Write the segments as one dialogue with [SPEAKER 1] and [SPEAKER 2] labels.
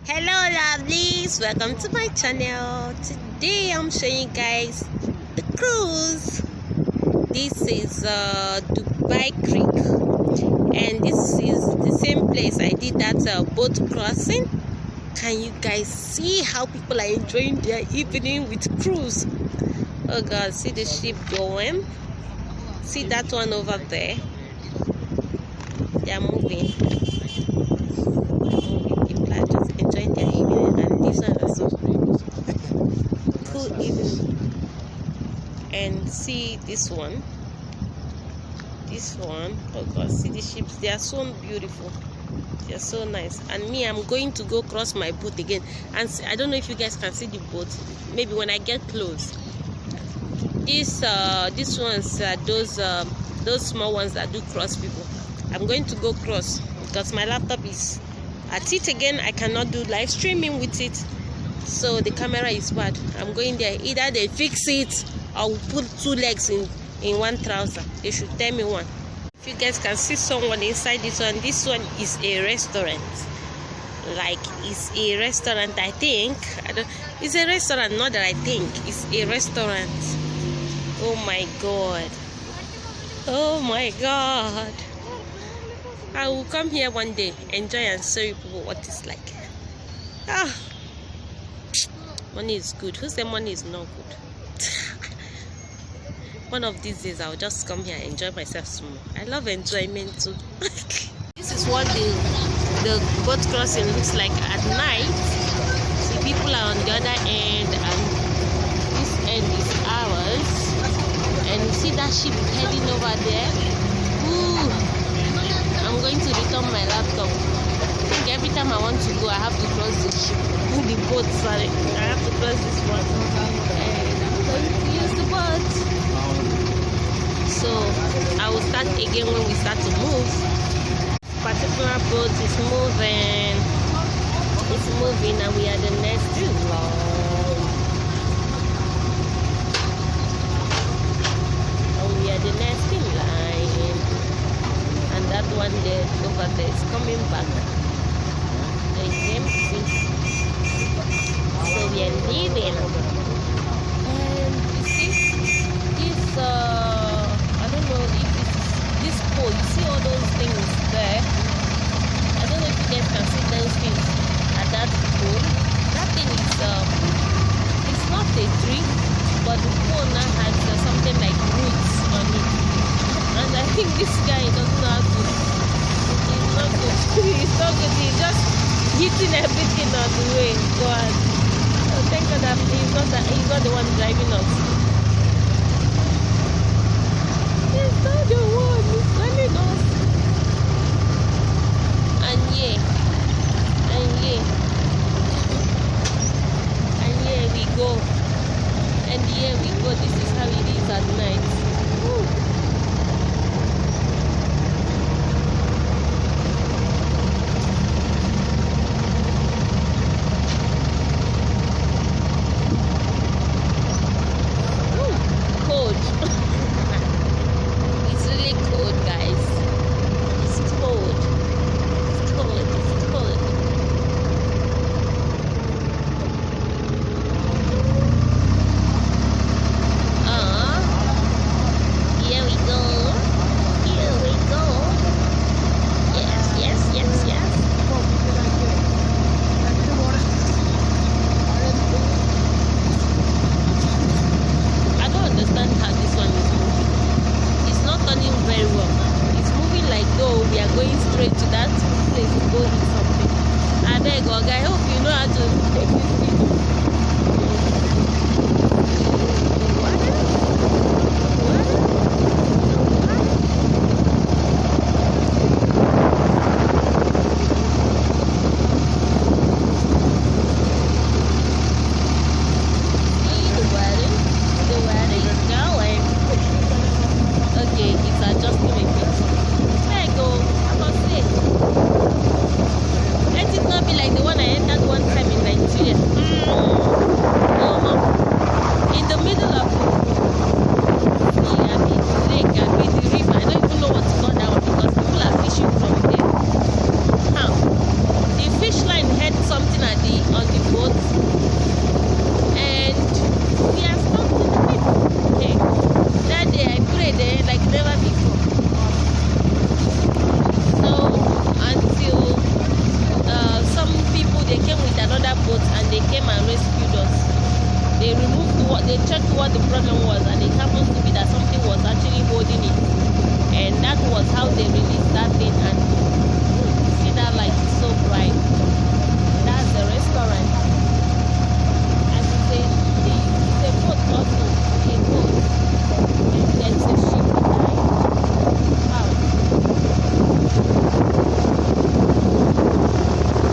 [SPEAKER 1] Hello lovelies, welcome to my channel. Today I'm showing you guys the cruise. This is Dubai Creek, and this is the same place I did that boat crossing. Can you guys see how people are enjoying their evening with cruise? Oh god, see the ship going, see that one over there, they are moving. People are just enjoying their evening, and this one is so cool evening. And see this one, oh god, see the ships, they are so beautiful, they are so nice. And me, I'm going to go cross my boat again, and see, I don't know if you guys can see the boat, maybe when I get close. These ones are those small ones that do cross people. I'm going to go cross because my laptop is at it again. I cannot do live streaming with it, so the camera is bad. I'm going there. Either they fix it or we'll put two legs in one trouser. They should tell me one. If you guys can see someone inside this one is a restaurant. Like, it's a restaurant, I think. It's a restaurant, not that I think. It's a restaurant. Oh my god. Oh my god. I will come here one day, enjoy, and show you people what it's like. Money is good. Who said money is not good? One of these days I'll just come here and enjoy myself some more. I love enjoyment too. This is what the boat crossing looks like at night. See, people are on the other end, and this end is ours. And you see that ship heading over there. Ooh, I'm going to return my laptop. I think every time I want to go, I have to cross the ship. The boat, sorry. I have to cross this one. And I'm going to use the boat. So I will start again when we start to move. Particular boat is moving. It's moving, and we are the next vlog. We are the next in line, and that one there over there is coming back. There is empty, so we are leaving. And you see this I don't know if this pole, you see all those things there. I don't know if you guys can see those things at that pole. That thing is it's not a tree, but the pole now has something like roots on it, and I think this guy doesn't know how to. He's not good. He's not good. He's just hitting everything on the way. God, oh, thank God that he's not the one driving us. He's not the one. He's driving us. And yeah, we go. And here we go. This is how it is at night. Woo. Cold. It's really cold, guys. It's cold. It's cold. It's cold. Here we go. Here we go. Yes, yes, yes, yes. I don't understand how this one is moving. It's not turning very well. It's moving like though we are going straight to that place to go eat something. I beg, God, I hope you know how to take this video. Let it not be like the one I entered one time in Nigeria. they removed what they checked what the problem was, and it happens to be that something was actually holding it, and that was how they released that thing. And see that light is so bright. That's the restaurant, and it's a boat also, a boat, and there's a ship behind. Wow.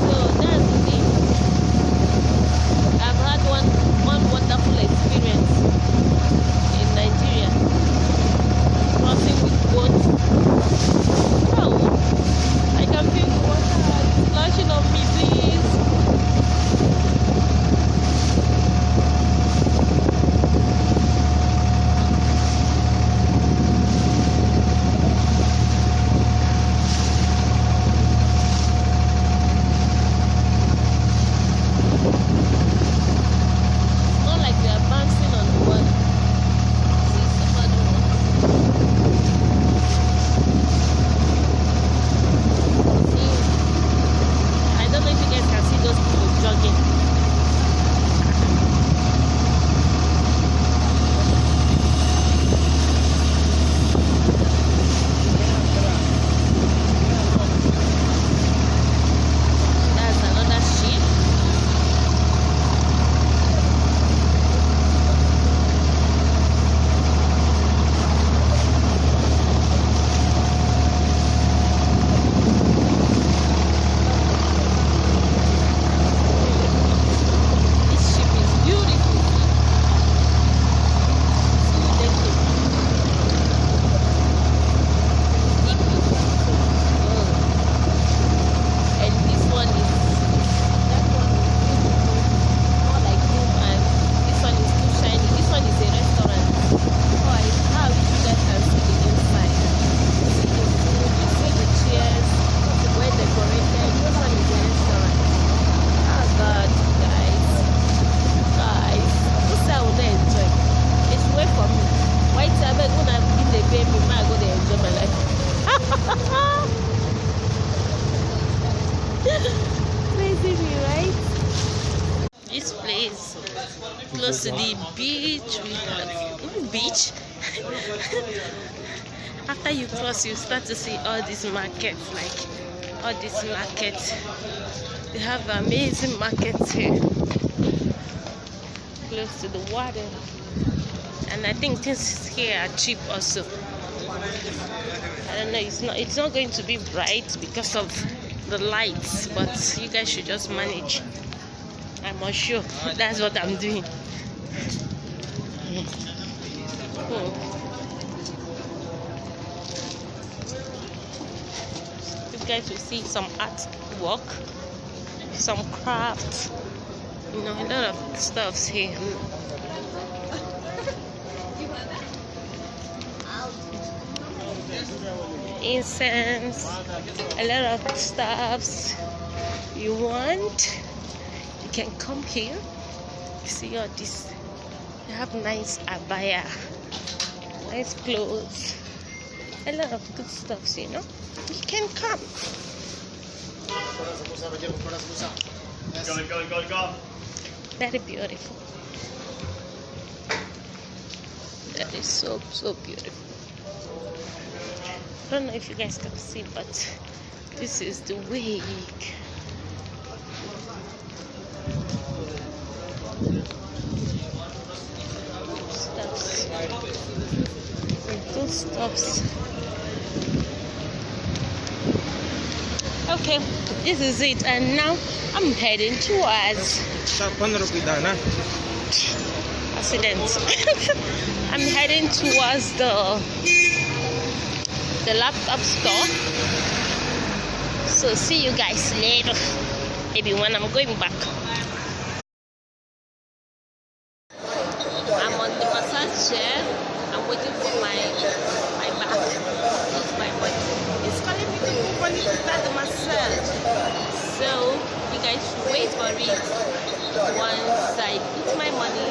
[SPEAKER 1] So that's the thing. I've had one wonderful experience in Nigeria, crossing with boats. Wow, I can feel the water splashing on me, please. Not like we are bouncing on the water. See some other one. See, I don't know if you guys can see those people jogging. That's another ship. This ship is beautiful. And this one is that one is beautiful, more like room, and this one is too shiny. This one is a restaurant. Oh, how you guys can see the inside. You see the food, you see the chairs, well decorated. This one is a restaurant. Oh God, guys, this I would enjoy. It's way for me. White Sabbath when I'm in the baby, I go there enjoy my life. Crazy me, right? This place close to the beach. We have beach. After you cross, you start to see all these markets, like all these markets. They have amazing markets here, close to the water, and I think things here are cheap also. I don't know. It's not going to be bright because of the lights, but you guys should just manage. I'm not sure. That's what I'm doing. You guys will see some artwork, some crafts, a lot of stuffs here. Incense, a lot of stuffs you want, you can come here. You see all this, they have nice abaya, nice clothes, a lot of good stuffs, you can come. Very beautiful. That is so beautiful. I don't know if you guys can see, but this is the wig. Stuffs. Those stuffs. Okay, this is it, and now I'm heading towards accident. I'm heading towards the laptop store. So see you guys later, maybe when I'm going back. I'm on the massage chair. I'm waiting for my back. It's my body. It's calling me to move on to start the massage. So you guys should wait for it. Once I put my money